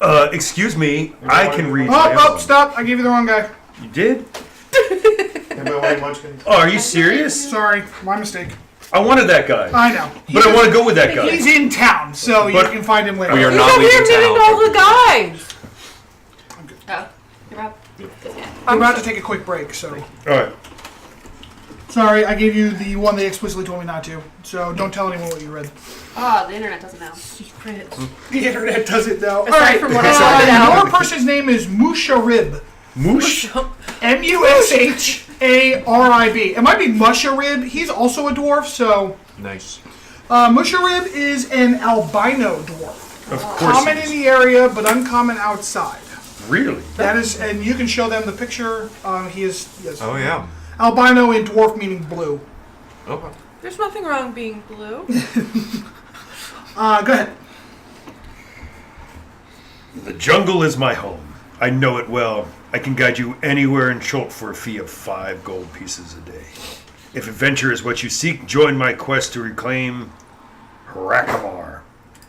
Excuse me, I can read. Oh, stop! I gave you the wrong guy. You did? Oh, are you serious? Sorry, my mistake. I wanted that guy. I know. But I want to go with that guy. He's in town, so you can find him later. We are He's not over here leaving meeting town. all the guys. I'm good. Oh, you're up. I'm about to take a quick break, so... Alright. Sorry, I gave you the one they explicitly told me not to, so don't tell anyone what you read. Oh, the internet doesn't know. Secret. The internet doesn't know. Aside Alright, from what I found out. your person's name is Musharib. Moosh? Musharib. It might be Musharib. He's also a dwarf, so... Nice. Musharib is an albino dwarf. Of course. Common in the area, but uncommon outside. Really? That is, and you can show them the picture. He is, yes. Oh, yeah. Albino in dwarf meaning blue. Okay. There's nothing wrong being blue. Go ahead. The jungle is my home. I know it well. I can guide you anywhere in Chult for a fee of 5 gold pieces a day. If adventure is what you seek, join my quest to reclaim Hrakamar,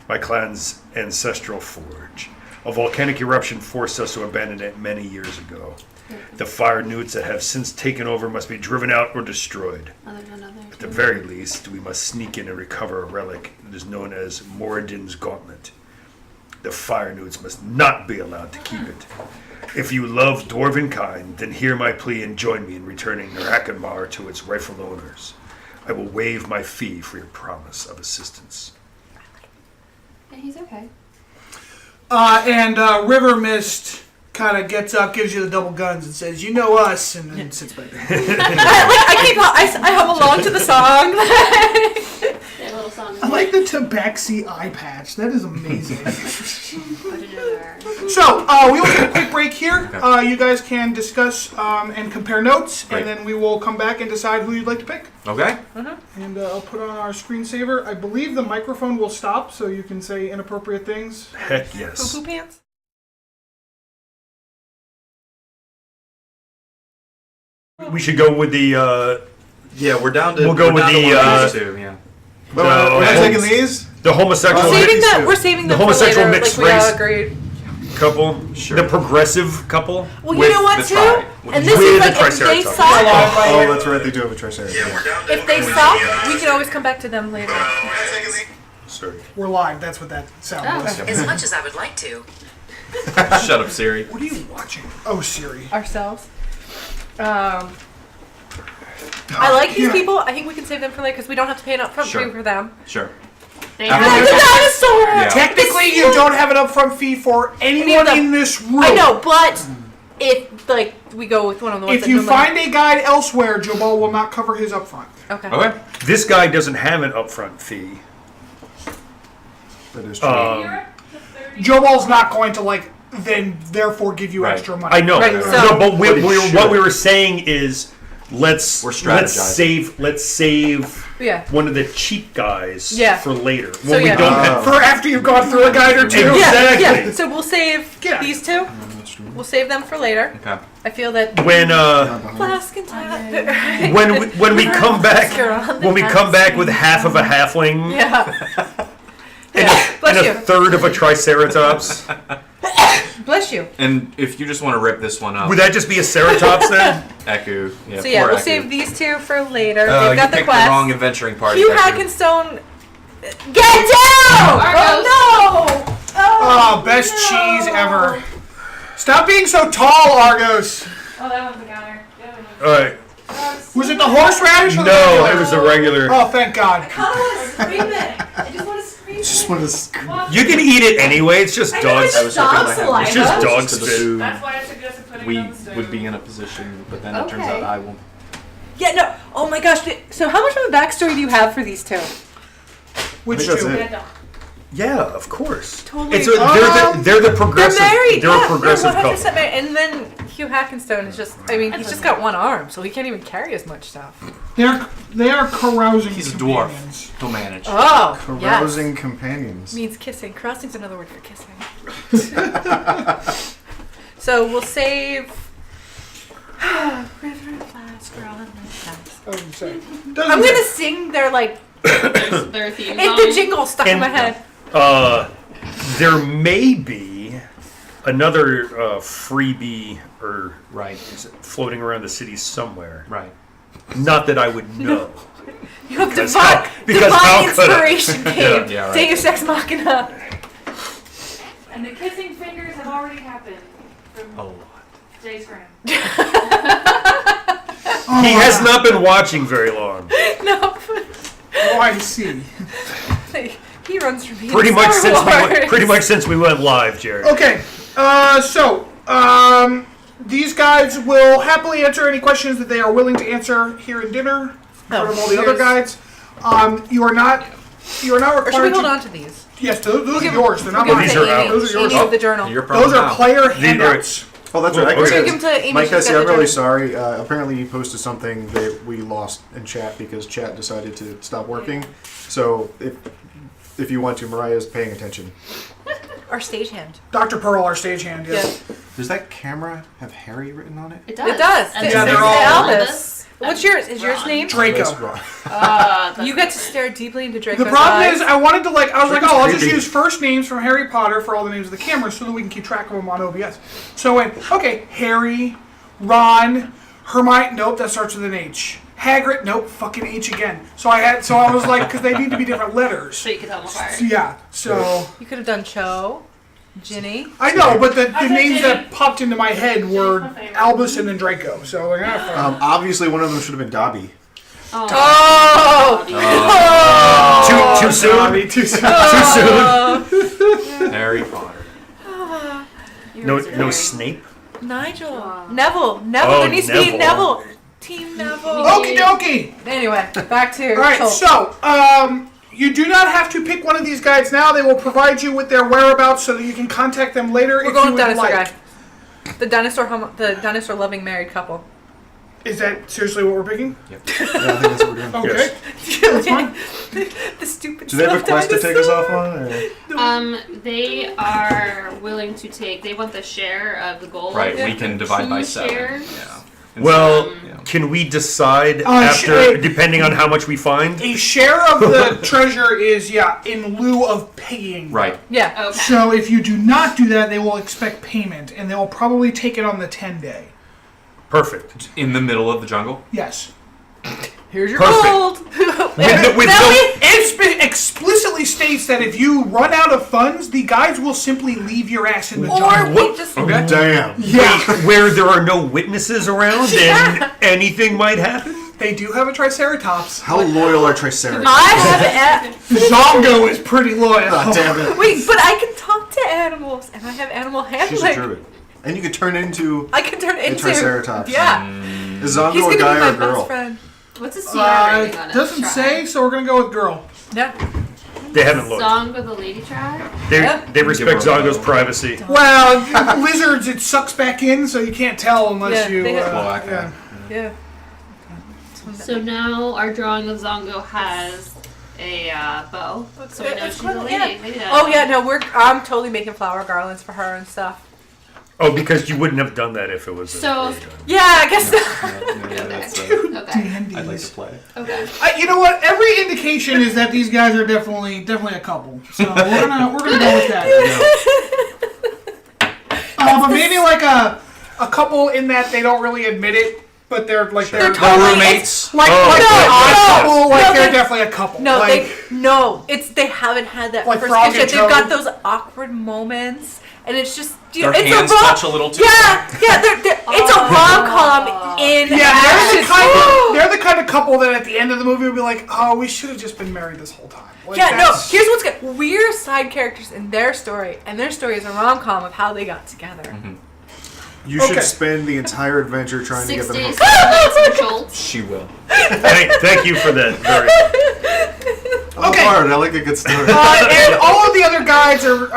my clan's ancestral forge. A volcanic eruption forced us to abandon it many years ago. The fire newts that have since taken over must be driven out or destroyed. At the very least, we must sneak in and recover a relic that is known as Moradin's Gauntlet. The fire newts must not be allowed to keep it. If you love dwarven kind, then hear my plea and join me in returning Hrakamar to its rightful owners. I will waive my fee for your promise of assistance. Yeah, he's okay. And River Mist kind of gets up, gives you the double guns, and says, "You know us," and then sits back there. I hum along to the song. Yeah, little song. I like the Tabaxi eye patch. That is amazing. So, So, we will take a quick break here. You guys can discuss and compare notes, Great. and then we will come back and decide who you'd like to pick. Okay. And I'll put on our screensaver. I believe the microphone will stop, so you can say inappropriate things. Heck yes. Poo-poo pants? We should go with the Yeah, we're down to. We'll go we're with down to the, one of these two, yeah. the, We're not taking these? the homosexual We're saving them for homosexual later, mixed like we all race. agreed. couple, Sure. the progressive couple. Well, With you know what, the too? tri- And this with is the like, if they Triceratops. suck, Oh, that's right, they do have a Triceratops. if they suck, we can always come back to them later. Sorry. We're live. That's what that sound was. As much as I would like to. Shut up, Siri. What are you watching? Oh, Siri. Ourselves. I like these people. I think we can save them for later because we don't have to pay an upfront Sure. fee for them. Sure. They After And we- the dinosaur! Yeah. Technically, you don't have an upfront fee for anyone them. in this room. I know, but if like we go with one of the ones If that you normally- find a guide elsewhere, Jobal will not cover his upfront. okay. Okay. This guy doesn't have an upfront fee. That is true. Jobal's not going to then therefore give you Right. extra money. I know. Right, No, so- but But it what should. we were saying is let's We're strategizing. let's save Yeah. one of the cheap guys Yeah. for later So, when we yeah. don't have. For after you've gone through a guide or two. Exactly. Yeah, yeah. So we'll save Yeah. these two. We'll save them for later. Okay. I feel that When Flask and Tap. when we come back You're on the when we come back with half of a halfling Yeah. and Bless a you. third of a triceratops, Bless you. And if you just want to rip this one up, would that just be a ceratops then? Eku. Yeah, So yeah, poor we'll Eku. save these two for later. You They've got the picked the wrong quest. adventuring party. Hugh Eku. Hackenstone, get down! Argos. Oh no! Oh, best cheese ever. Stop being so tall, Argos. Oh, that one's a counter. All right. Was it the horseradish or the No, regular? it was the regular. Oh, thank God. I kind of want to scream it. I just want to scream Just it. want to scream. You can eat it anyway. It's just I know dog. it's just hoping dog I have- saliva. It's just dog to the spit. food, That's why I suggested putting we it on the stove. would be in a position, but then it turns Okay. out I won't. Yeah, no. Oh my gosh. So how much of a backstory do you have for these two? Which I think that's two? it. Yeah, don't. Yeah, of course. Totally. It's they're the progressive. They're married. They're Yeah, a progressive they're 100% couple. married. And then Hugh Hackenstone is just, I mean, he's just got one arm, so he can't even carry as much stuff. They are carousing He's a dwarf. companions. He'll manage. Oh, Carousing yes. companions. Means kissing. Crossing's another word for kissing. So we'll save... River flask, on the flask. Oh, I'm sorry. I'm gonna sing their, Their theme it's the jingle stuck in And- my head. There may be another freebie or Right. floating around the city somewhere. Right. Not that I would know. You have Because divine, how- because divine how could I? inspiration came. Yeah, right. Deus Ex Machina. And the kissing fingers have already happened from A lot. Jay's friend. He has not been watching very long. No. Oh, I see. He runs from me. Pretty in much Star since Wars. we went live, Jared. Okay, these guys will happily answer any questions that they are willing to answer here in dinner. From all the other cheers. guides. You are not required Or should we hold to. on to these? Yes, those are give- yours. They're not We'll mine. give These them are to out. Amy. Those are yours. Amy with the journal. Your problem Those are now. player The- handouts. Oh, that's right. I Well, guess okay. Give them to Amy. Mike, she's got I'm the really journal. sorry. Apparently, you posted something that we lost in chat because chat decided to stop working. So, if you want to, Mariah's paying attention. Our stagehand. Dr. Pearl, our stagehand. Yes. Does that camera have Harry written on it? It does. It does. And It's Yeah, there's they're all- Albus. What's yours? Is yours Ron. name? Draco. That's wrong. You get to stare deeply into Draco's The problem eyes. is, I wanted to I was like, Draco's oh, I'll just creepy. use first names from Harry Potter for all the names of the cameras so that we can keep track of them on OBS. So I went, okay, Harry, Ron, Hermione, nope, that starts with an H. Hagrid, nope, fucking H again. So I was like, because they need to be different letters. So you can tell them apart. So, yeah, so You could have done Cho, Ginny. I know, but the I said names Ginny. that popped into my head were my favorite. Albus and then Draco. So like, Obviously, one of them should have been Dobby. Oh! Too soon? Dobby, too soon. Too soon? Harry Potter. No Snape? Nigel. Neville. Neville. Oh, there needs to be Neville. Neville. Team Neville. Okie dokie. Anyway, back to All right, Chult. so you do not have to pick one of these guys now. They will provide you with their whereabouts so that you can contact them later We're if going you with would dinosaur like. guy. The dinosaur loving married couple. Is that seriously what we're picking? Yeah, I think that's what we're doing. Okay. Yes. fine. The stupid Do they have a stuffed quest to take us dinosaur. off on? Or? They are willing to take. They want the share of the gold. Right. We can divide by Two 7. shares. Yeah. Well, Yeah. can we decide sh- after, depending on how much we find? A share of the treasure is, in lieu of paying. Right. Yeah. Okay. So if you do not do that, they will expect payment, and they will probably take it on the 10-day. Perfect. In the middle of the jungle. Yes. Here's your Perfect. gold. With Now no- It explicitly states that if you run out of funds, the guys will simply leave your ass in the or jungle. we What? just Okay. Damn. Yeah. Where there are no witnesses around and anything might happen? They do have a Triceratops. How loyal are Triceratops? I have Zongo is pretty loyal. God damn it. wait, but I can talk to animals and I have animal She's a handling. druid. And you could turn into I can turn a into Triceratops. Yeah. Is Zongo He's a gonna be guy my or a girl? best friend. What's the CR rating on it? doesn't Tribe? say, so we're gonna go with girl. Yeah. They haven't looked. Song with the lady tribe. Yeah. They respect Give her a Zongo's vote. privacy. Well, lizards, it sucks back in, so you can't tell unless Yeah, you. they have- Cloaca. Yeah. So now our drawing of Zongo has a bow. So we know It's she's a cool, lady. yeah. Maybe that. Oh yeah, no, I'm totally making flower garlands for her and stuff. Oh, because you wouldn't have done that if it was. So- Yeah, I guess. That's, Okay. I'd like to play. Okay. You know what? Every indication is that these guys are definitely a couple. So we're gonna go with that. But maybe like a couple in that they don't really admit it, but they're like They're they're totally roommates. like Oh, like no, they're odd no, couple. Like no, they're they- definitely a couple. No, like, they haven't had that Like first Frog kiss yet. and They've got Toad? those awkward moments, and it's just Their it's hands a rom- touch a little too. Yeah, it's a rom-com in yeah, action. they're the kind of couple that at the end of the movie will be like, oh, we should have just been married this whole time. Like, Yeah, no. that's- Here's what's good. We're side characters in their story, and their story is a rom-com of how they got together. You should Okay. spend the entire adventure trying 6 to get days, them. 7 nights in Chult. She will. Thank you for that. Very. I'm Okay. hard. I like a good story. And all of the other guys are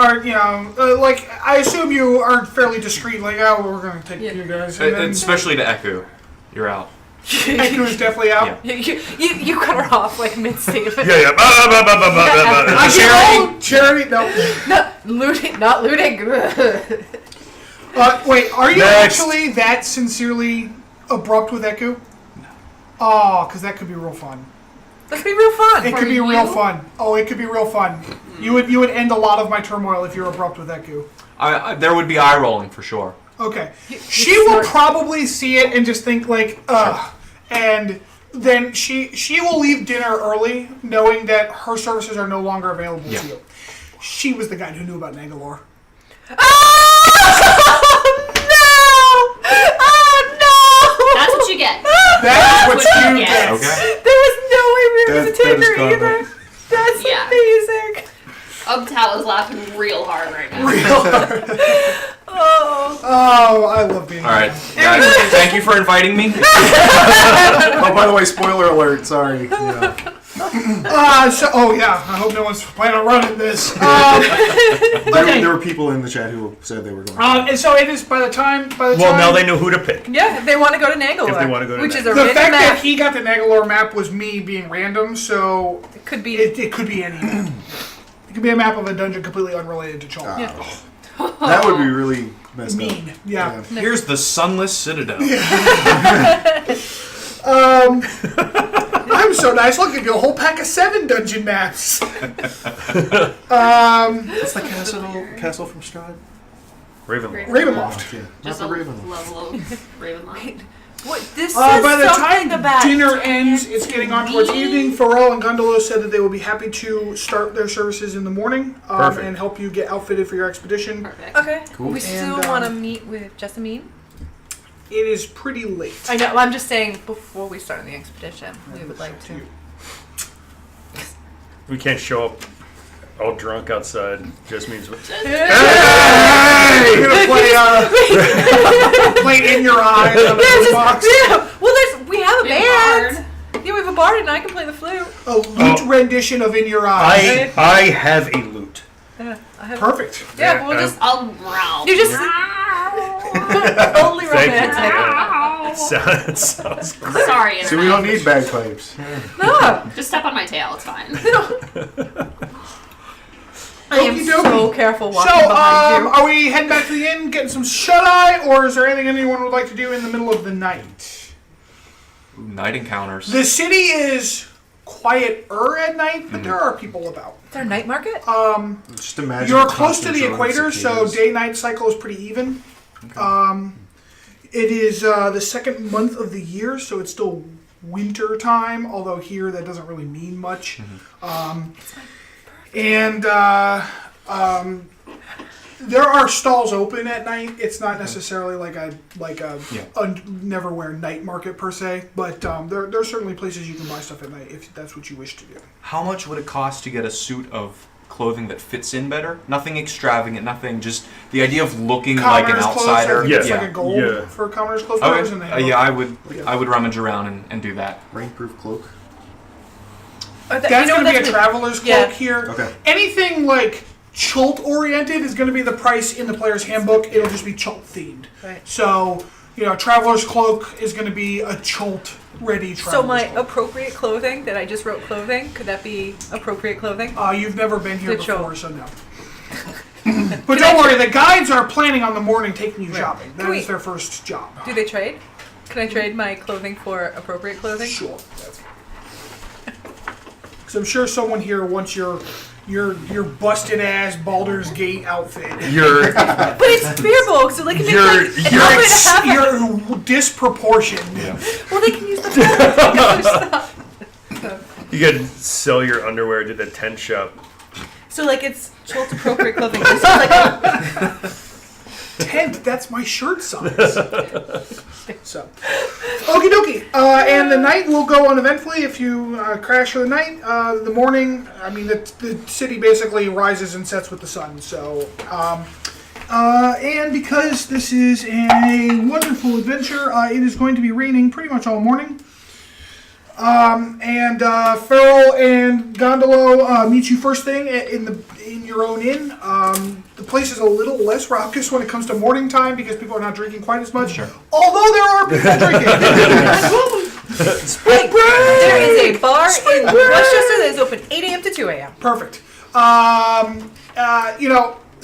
like, I assume you are fairly discreet, like, oh, we're going to take you guys. And then Especially to Echo. You're out. Echo is definitely out. Yeah. You cut her off like mid-statement. Yeah. Charity, no. Not looting. Wait, are you Next. actually that sincerely abrupt with Echo? Oh, because that could be real fun. Let's be real fun. It For could be you? real fun. Oh, it could be real fun. You would end a lot of my turmoil if you're abrupt with Eku. There would be eye rolling for sure. Okay. She will probably see it and just think like, ugh. And then she will leave dinner early, knowing that her services are no longer available to you. She was the guy who knew about Nagalore. That's what you get. That's what you get. get. Okay. There was no way we were going to take her karma. either. That's Yeah. amazing. Ubtal is laughing real hard right now. Oh, I love being All right, guys. Thank you for inviting me. Oh, by the way, spoiler alert. Sorry. Yeah. I hope no one's planning on running this. There were people in the chat who said they were going. And so it is by the time. Well, now they know who to pick. Yeah, if they want to go to Nagalore. If they want to go to which is a The random fact map. that he got the Nagalore map was me being random, so It could be. it could be any map. It could be a map of a dungeon completely unrelated to Chult. That would be really messed Mean. up. Yeah. Here's the Sunless Citadel. I'm so nice. Look, give you a whole pack of 7 dungeon maps. What's the castle from Strahd? Ravenloft. Ravenloft. Yeah, Just not a the Ravenloft. level of Ravenloft. What, this says By the something time about dinner ends, it's getting on towards me. evening. Farrell and Gondolo said that they will be happy to start their services in the morning Perfect. and help you get outfitted for your expedition. Perfect. Okay. Cool. We still And, want to meet with Jessamine. It is pretty late. I know. I'm just saying before we start on the expedition, we would like to. We can't show up all drunk outside. Just means. You're gonna play In Your Eyes on the Yeah, box. Well, we have a We band. have Yeah, we have a bard and I can play the flute. A lute rendition of In Your Eyes. I have a lute. Yeah, I have. Perfect. Yeah, we'll just. I'll growl. You just. Only Thank you. romantic. Sounds great. Sorry. See, we don't need bagpipes. No. Just step on my tail. It's fine. I am Okie so dokie. careful So, walking behind you. are we heading back to the inn, getting some shut-eye, or is there anything anyone would like to do in the middle of the night? Ooh, night encounters. The city is quieter at night, but there are people about. Is there a night market? Just imagine. You're close to constant the drone equator, so cicadas. day-night cycle is pretty even. It is the second month of the year, so it's still winter time, although here that doesn't really mean much. There are stalls open at night. It's not necessarily like a Neverwhere night market per se, but there are certainly places you can buy stuff at night if that's what you wish to do. How much would it cost to get a suit of clothing that fits in better? Nothing extravagant, nothing, just the idea of looking like an Commoner's clothes, I outsider. think it's Yeah. like a gold Yeah. for commoner's clothes. and they Okay. have I would rummage around and do that. Rainproof cloak. That's going to be a traveler's cloak Yeah. here. Okay. Anything like Chult oriented is going to be the price in the player's handbook. It'll just be Chult themed. Right. So, traveler's cloak is going to be a Chult ready traveler's So my cloak. appropriate clothing that I just wrote clothing, could that be appropriate clothing? You've never been here Good show. before, so no. But don't worry, the guides are planning on the morning taking you shopping. That Can is we- their first job. Do they trade? Can I trade my clothing for appropriate clothing? Sure. Because I'm sure someone here wants your busted ass Baldur's Gate outfit. You're But it's Spearbolt, so they can make You're- like an you're outfit and a half. You're disproportioned. Well, they can use the other stuff. you could sell your underwear to the tent shop. So like it's Chult appropriate clothing. It's like a, Tent, that's my shirt size. So, okie dokie. And the night will go uneventfully if you crash for the night. The morning, the city basically rises and sets with the sun. So, and because this is a wonderful adventure, it is going to be raining pretty much all morning. Farrell and Gondolo meet you first thing in your own inn. The place is a little less raucous when it comes to morning time because people are not drinking quite as much. Sure. Although there are people drinking. there is a bar in Westchester that is open 8 a.m. to 2 a.m. Perfect.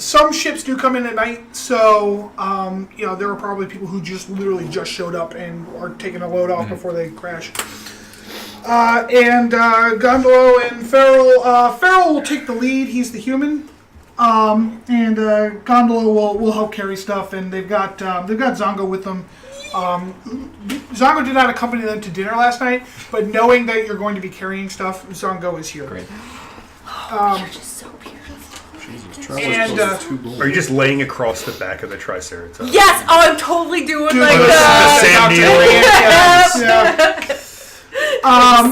Some ships do come in at night, so there are probably people who just literally just showed up and are taking a load off before they crash. And Gondolo and Farrell. Farrell will take the lead. He's the human. And Gondolo will help carry stuff. And they've got Zongo with them. Zongo did not accompany them to dinner last night, but knowing that you're going to be carrying stuff, Zongo is here. Great. You're just so beautiful. Jesus, And, Traveler's Close is 2 gold. Are you just laying across the back of the Triceratops? Yes! Oh, I'm totally doing Dude, like the that. Sam Neill. Yeah.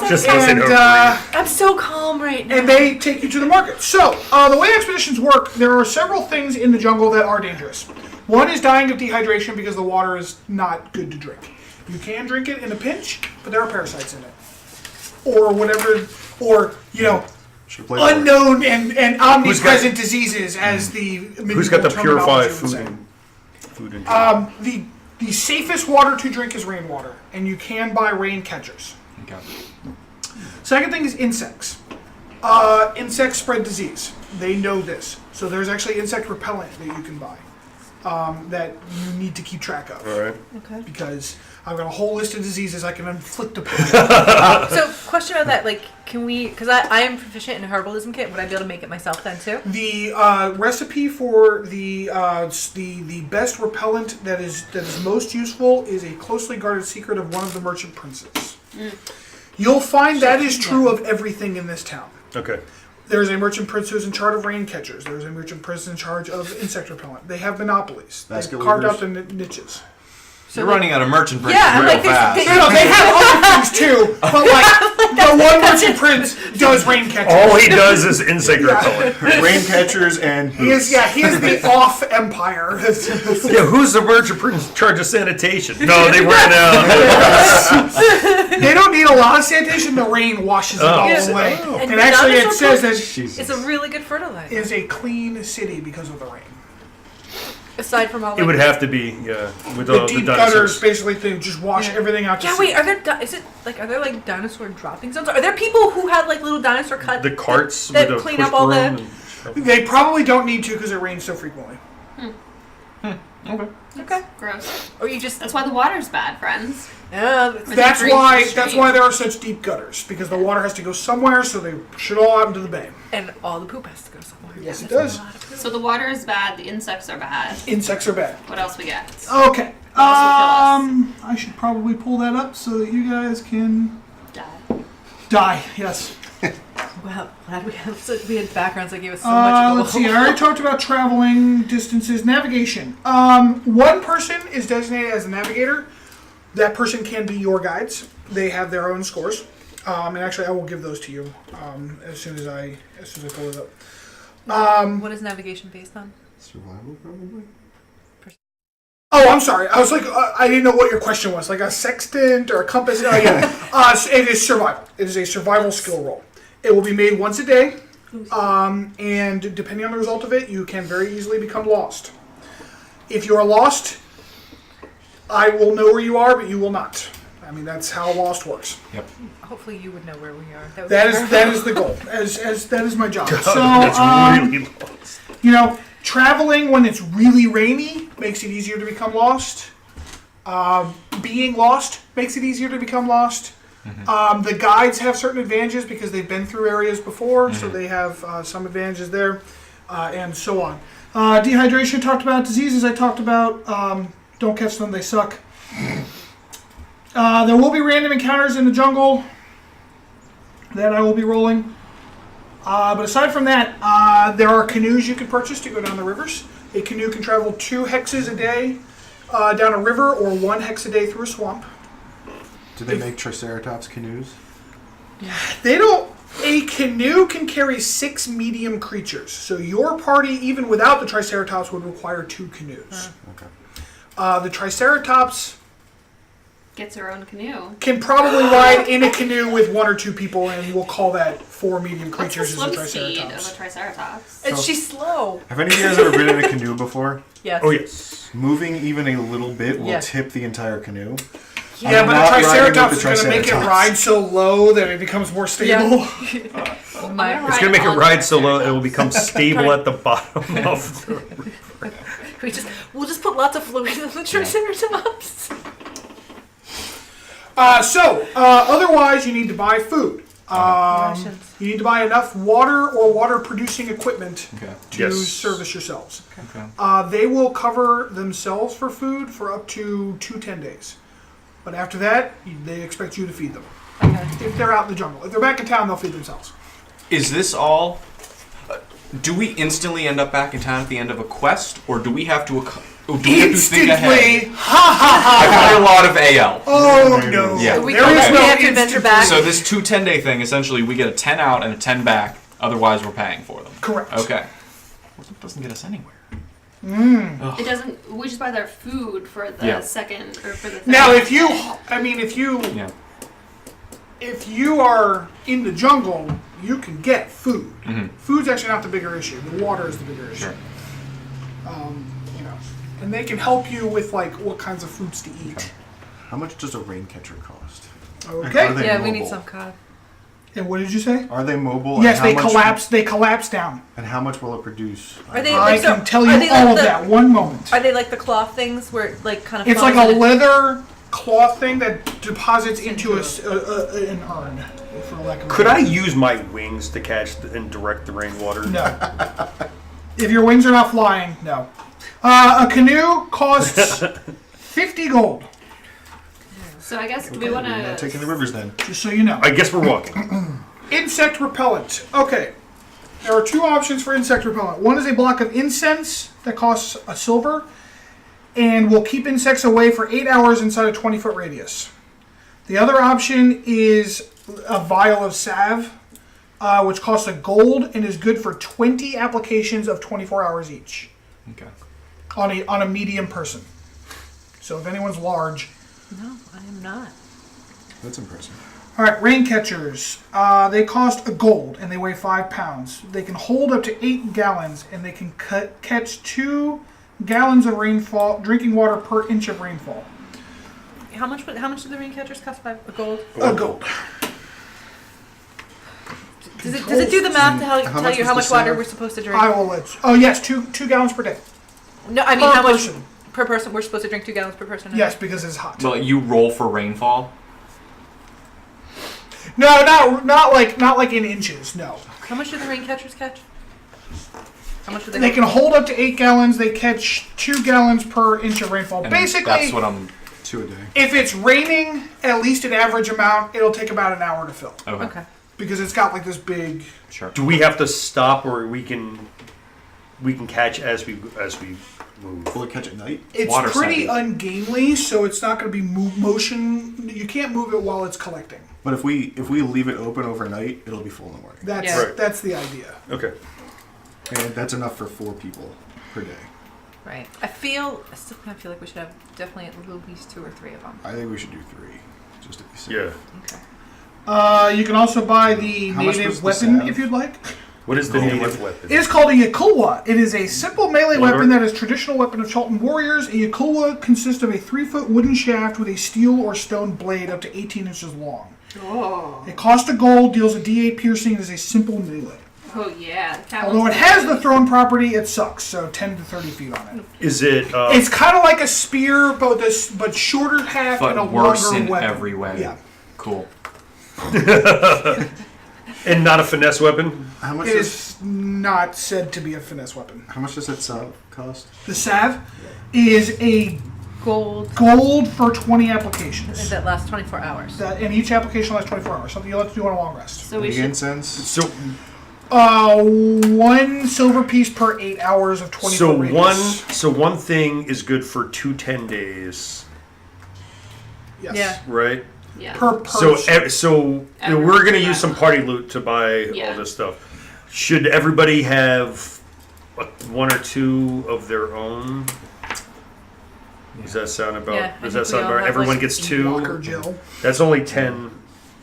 Just listen over I'm so calm right now. And they take you to the market. So, the way expeditions work, there are several things in the jungle that are dangerous. One is dying of dehydration because the water is not good to drink. You can drink it in a pinch, but there are parasites in it. Or whatever, or, Should've played for it. unknown and omnipresent diseases as the Who's got the medieval purified terminology food would say. and drink? The safest water to drink is rainwater, and you can buy rain catchers. Okay. Second thing is insects. Insects spread disease. They know this. So there's actually insect repellent that you can buy that you need to keep track of. All right. Okay. Because I've got a whole list of diseases I can inflict upon you. So, question about that, like, can we, because I am proficient in a herbalism kit, would I be able to make it myself then too? The recipe for the best repellent that is most useful is a closely guarded secret of one of the merchant princes. You'll find that is true of everything in this town. Okay. There's a merchant prince who's in charge of rain catchers. There's a merchant prince in charge of insect repellent. They have monopolies. They've Basket carved out weavers. the niches. You're running out of merchant princes Yeah, I'm real like, they- fast. they- No, they have other things too, but the one merchant prince does rain catchers. All he does is insect repellent. Rain catchers and He is the off empire. Yeah, who's the merchant prince in charge of sanitation? No, they ran out. They don't need a lot of sanitation. The rain washes it all Yes. away. Oh. And actually, it says that It's a really good fertilizer. it is a clean city because of the rain. Aside from all like, It would have to be, yeah, with The the deep dinosaurs. gutters basically to just wash everything out. To Yeah, sea. wait, are there like dinosaur dropping zones? Are there people who have like little dinosaur cut The carts that with a clean push up all broom the and- They probably don't need to because it rains so frequently. Okay. Gross. Or you just That's why the water's bad, friends. That's Drink why the that's stream. why there are such deep gutters because the water has to go somewhere, so they should all out into the bay. and all the poop has to go somewhere. Yes, it does. So the water is bad, the insects are bad. Insects are bad. What else we got? Okay. else I should probably pull that up so that you guys can Die. die. Yes. Wow, glad we had backgrounds that gave us so much. Let's see. I already talked about traveling distances, navigation. One person is designated as a navigator. That person can be your guides. They have their own scores. And actually, I will give those to you as soon as I pull it up. What is navigation based on? survival, probably. Oh, I'm sorry. I was like, I didn't know what your question was. Like a sextant or a compass? Oh, yeah. So it is survival. It is a survival skill roll. It will be made once a day. And depending on the result of it, you can very easily become lost. If you are lost, I will know where you are, but you will not. I mean, that's how lost works. Yep. Hopefully, you would know where we are. Would That be is perfect. that is the goal. As that is my job. So, That's really lost. you know, traveling when it's really rainy makes it easier to become lost. Being lost makes it easier to become lost. The guides have certain advantages because they've been through areas before, so they have some advantages there, and so on. Dehydration, talked about. Diseases, I talked about. Don't catch them, they suck. There will be random encounters in the jungle that I will be rolling. But aside from that, there are canoes you can purchase to go down the rivers. A canoe can travel 2 hexes a day down a river or 1 hex a day through a swamp. Do they make Triceratops canoes? They don't. A canoe can carry 6 medium creatures. So your party, even without the Triceratops, would require 2 canoes. Okay. The Triceratops Gets her own canoe. can probably ride in a canoe with 1 or 2 people, and we'll call that 4 medium What's the creatures as a swim speed of Triceratops. a Triceratops? And she's slow. Have any of you guys ever been in a canoe before? Yes. Oh, yes. Moving even a little bit will Yeah. tip the entire canoe. Yeah, I'm but not the Triceratops riding is with going the to make it Triceratops. ride so low that it becomes more stable. I'm It's gonna make it on ride so low it Triceratops. will become stable at the bottom of the. We'll just put lots of fluid in the Triceratops. Otherwise, you need to buy food. Rations. You need to buy enough water or water-producing equipment Okay. to Yes. service yourselves. Okay. They will cover themselves for food for up to 10 days. But after that, they expect you to feed them. Okay. If they're out in the jungle. If they're back in town, they'll feed themselves. Is this all? Do we instantly end up back in town at the end of a quest, or do we have to? Do we have to think ahead? Instantly! Ha I got a lot of AL. Oh no! Yeah. We There can- is we no have to adventure instant- back. So this 2 10-day thing, essentially, we get a 10 out and a 10 back. Otherwise, we're paying for them. Correct. Okay. Well, that doesn't get us anywhere. It doesn't. We just buy their food for the Yeah. second or for the. Third. Now, if you Yeah. if you are in the jungle, you can get food. Mhm. Food's actually not the bigger issue. The water is the bigger issue. Sure. You know, and they can help you with like what kinds of foods to eat. How much does a rain catcher cost? Okay. Are they Yeah, we need mobile? some cod. And what did you say? Are they mobile? Yes, and they how much- collapse. They collapse down. And how much will it produce? Are they- I like, so- can tell are you they all like of the- that. One moment. Are they like the cloth things where it like kind of? It's like falls a in leather cloth thing that deposits into an urn. For lack of a Could better I use my wings to catch and direct the rainwater? No. If your wings are not flying, no. A canoe costs 50 gold, So I guess we Okay, want we're not to. taking the rivers then. just so you know. I guess we're walking. Insect repellent. Okay. There are 2 options for insect repellent. One is a block of incense that costs a silver and will keep insects away for 8 hours inside a 20-foot radius. The other option is a vial of salve, which costs a gold and is good for 20 applications of 24 hours each Okay. on a medium person. So if anyone's large. No, I am not. That's impressive. All right, rain catchers. They cost a gold and they weigh 5 pounds. They can hold up to 8 gallons and they can catch 2 gallons of rainfall, drinking water per inch of rainfall. How much do the rain catchers cost? A gold. A gold. Does it do the math to How tell much you was how the much water salve? we're supposed to drink? I will let you. Oh yes, 2 gallons per day. No, I mean Per how much person. per person? We're supposed to drink 2 gallons per person. Yes, because it's hot. Well, you roll for rainfall. No, not like in inches. No. How much do the rain catchers catch? How much do they? They can hold up to 8 gallons. They catch 2 gallons per inch of rainfall. And Basically, that's what I'm. 2 a day. if it's raining at least an average amount, it'll take about an hour to fill Okay. because it's got like this big. Sure. Do we have to stop, or we can catch as we move? Will it catch at night? It's Water pretty savvy. ungainly, so it's not going to be motion. You can't move it while it's collecting. But if we leave it open overnight, it'll be full in the morning. That's Yeah. Right. that's the idea. Okay. And that's enough for 4 people per day. Right. I still kind of feel like we should have definitely at least 2 or 3 of them. I think we should do 3, just to be safe. Yeah. You can also buy the How much was native the weapon salve? if you'd like. What is the Gold native weapon. weapon? It is called a yakulwa. It is a simple melee What weapon are- that is traditional weapon of Chultan warriors. A yakulwa consists of a 3-foot wooden shaft with a steel or stone blade up to 18 inches long. Oh. It costs a gold, deals a D8 piercing, and is a simple melee. Oh yeah. Cat Although it wants has to- the thrown property, it sucks, so 10 to 30 feet on it. Is it? It's kind of like a spear, but shorter half and a But worse longer in weapon. every way. Yeah. Cool. and not a finesse weapon? How much It does is not said to be a finesse weapon. how much does that salve cost? The salve is a Gold. gold for 20 applications. That lasts 24 hours. And each application lasts 24 hours, something you'll have to do on a long rest. So we the should. incense? So 1 silver piece per 8 hours of 20 so foot one radius. so one thing is good for 2 10 days, Yes. Yeah. right? Yeah. Per So person. Everyone we're gonna should use buy some one. party loot to buy Yeah. all this stuff. Should everybody have 1 or 2 of their own? Does that sound about? Yeah, I does think that we sound all about? have, Everyone like, gets Walker 2. Jill. That's only 10,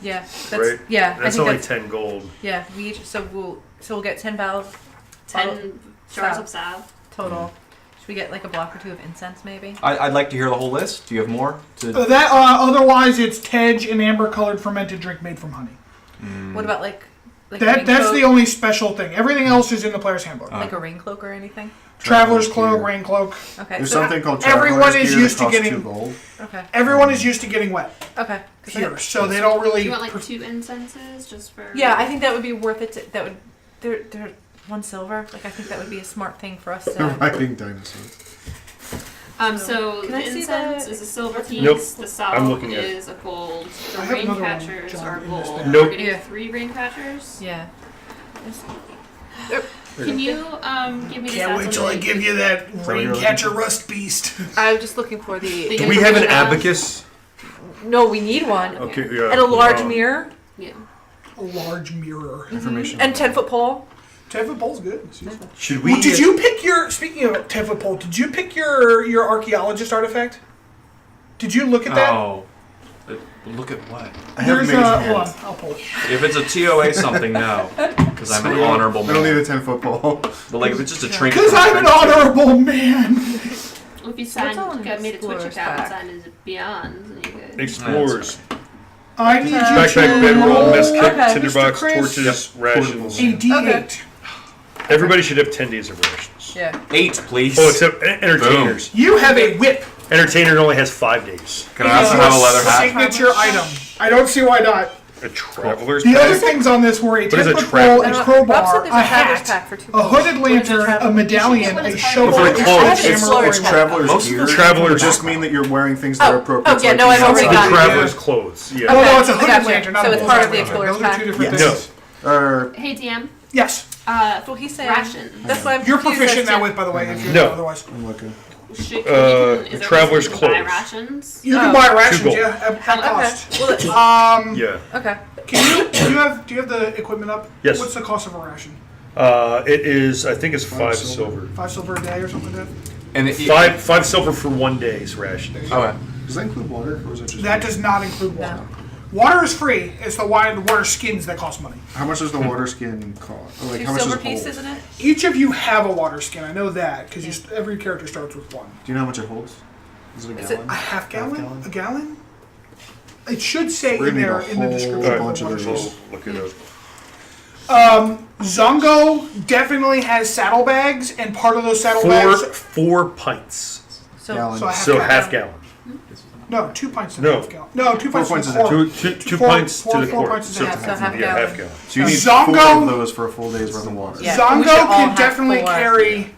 Yeah. That's right? yeah. That's I think only that's, 10 gold. Yeah. We each we'll get 10 bottle 10 jars salve. of salve. total. Should we get like a block or 2 of incense maybe? I'd like to hear the whole list. Do you have more? Otherwise, it's Tej, an amber-colored fermented drink made from honey. What about like Like a rain That's cloak? the only special thing. Everything else is in the player's handbook. Like a rain cloak or anything? Traveler's Gear. cloak, rain cloak. Okay. There's so something called everyone Traveler's is Gear used that to costs getting- 2 gold. Okay. Everyone is used to getting wet Okay. 'Cause here, so they don't really. Do you want like 2 incenses just for? Yeah, I think that would be worth it. That would. They're 1 silver. Like I think that would be a smart thing for us The to. riding dinosaurs. So Can the I see incense the- is a silver piece. Nope. The I'm salve looking at it. is a gold. The I have rain another one, catchers John, are in this gold. bag. Nope. We're getting Yeah. 3 rain catchers. Yeah. Can you give me the Can't wait till I give you that what you're rain looking catcher for? rust beast. I'm just looking for the. Do we have an information. abacus? No, we need one. Okay, yeah. And a large wow. mirror Yeah. A large mirror. Information. and 10-foot pole. 10-foot pole's good. Should we? Well, did you pick your? Speaking of 10-foot pole, did you pick your archaeologist artifact? Did you look at that? Oh. Look at what? I have There's mage hold hand. on, I'll pull it. If it's a TOA something, no. Because I'm an honorable I don't need man. a 10-foot pole. But like if it's just a trinket. Because I'm an honorable man. Well, if you signed, all in got made a Twitch Explorer's account and pack? signed as Beyond, then you could. Explorers. I need you Backpack, to bedroll, roll mess kit, Okay. tinderbox, Mr. Chris. torches, rations. a D8. Everybody should have 10 days of rations. Yeah. 8, please. Oh, except entertainers. You have a whip. Entertainer only has 5 days. Can I also have a leather hat? Signature item. I don't see why not. A traveler's The other pack. things on this were a What is a 10-foot trap? pole, a Rob said crowbar, there's a traveler's hat, pack for 2 a hooded What is lantern, travel- a medallion, You should a get shovel, For a clothes. hammer, It's traveler's Most of gear. the travelers- It just mean that you're wearing things that are Oh, appropriate. oh, yeah, to no, like I've already the The got it. traveler's clothes. Yeah. Oh no, it's a hooded Gotcha. lantern, not So a it's bull's part of the lantern. explorer's Those are two pack? different No. things. Hey DM. Yes, Well, he's saying Rations. That's why I'm you're confused proficient as that to- with, by the way, if you're No. not otherwise. I'm looking. Is the there traveler's ways you can buy clothes. rations? You can Oh. buy 2 rations, gold. yeah, at cost. Okay. Well, Yeah. okay. Do you have the equipment up? Yes. What's the cost of a ration? It is, I think it's 5 silver. silver. 5 silver a day or something like that? And it, 5 silver for 1 day's ration. Okay. Does that include water, or is it just? That does not include water. No. Water is free. It's the water skins that cost money. How much does the water skin cost? Or, like, 2 how much silver does it hold? pieces, isn't it? Each of you have a water skin. I know that because every character starts with one. Do you know how much it holds? Is it a Is it gallon? A half gallon? gallon? A gallon? It should say We're in gonna there need a in the whole description. Alright, bunch of what water those. is. Look it up. Zongo definitely has saddlebags, and part of those saddlebags. 4 pints. So, Gallon. So a So half half gallon. gallon. No, 2 pints and No. a half gallon. No, 2 pints pints and is a a quart. 2 Four- pints four- to the four quart. pints is a half So half yeah, gallon. half gallon. So you need Zongo- 4 of those for a full day's worth of water. Yeah. we Zongo should all can have definitely 4. carry.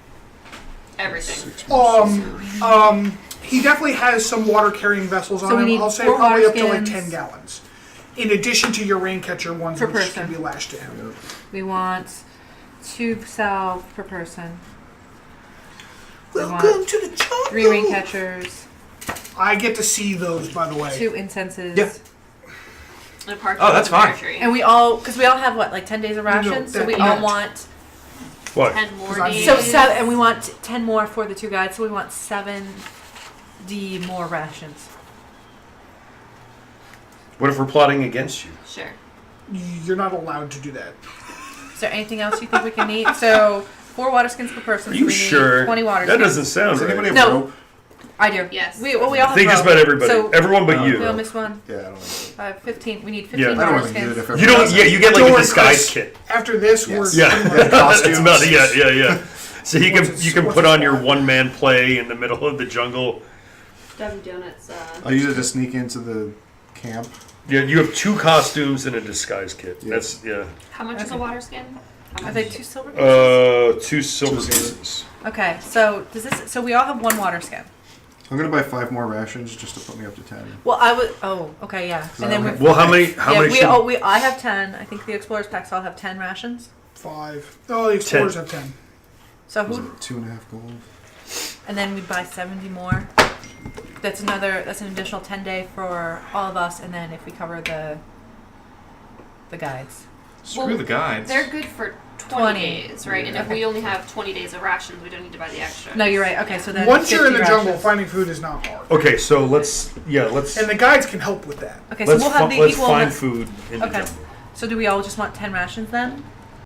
Everything. He definitely has some water carrying vessels on So we him. need I'll say 4 probably water up to like skins. 10 gallons. In addition to your rain catcher ones, Per which person. can be lashed to him. We want 2 salve per person. We Welcome want to the jungle. 3 rain catchers, I get to see those, by the way. 2 incenses. Yeah. And a partridge Oh, that's in the fine. pear tree. And we all, because we all have what, like 10 days of rations? So that- we no. all want, What? 10 more 'Cause I'm- days. so 7, and we want 10 more for the 2 guides, so we want 7D more rations. What if we're plotting against you? Sure. You're not allowed to do that. Is there anything else you think we can need? So 4 water skins per person. Are so you we need sure? 20 water That skins. doesn't sound Does anybody right. have No. rope? I do. Yes. We all have I think just rope. about everybody. So Everyone but we all you. missed one. Yeah, I don't know. 15. We need 15 Yeah. I don't water really need skins. it if You don't. Yeah, you get like Don't a worry, disguise Chris. kit. After this, we're Yes. Yeah, that's costumes. about it. Yeah. So you What's can it- you can what's put it on your called? 1-man play in the middle of the jungle. Dunkin' Donuts. I use it to sneak into the camp. Yeah, you have 2 costumes and a disguise kit. Yeah. That's How much is a Okay. water skin? How Are much? they 2 silver pieces? 2 silver 2 silver. pieces. Okay, so does this? So we all have 1 water skin. I'm gonna buy 5 more rations just to put me up to 10. Well, I would. Oh, okay, yeah. And then we. Well, how many? How Yeah, many? we. should- Oh, we. I have 10. I think the explorers packs all have 10 rations. 5. Oh, the explorers have 10. So Was who? it 2.5 gold? And then we'd buy 70 more. That's another. That's an additional 10 day for all of us. And then if we cover the guides. Screw Well, the guides. They're good for 20 days, right? And if we only have 20 days of rations, we don't need to buy the extra. No, you're right. Okay, so then Once you're in the 50 jungle, rations. finding food is not hard. Okay, so let's. And the guides can help with that. Okay, so let's we'll have the let's equal. find food in the Okay. jungle. So do we all just want 10 rations then?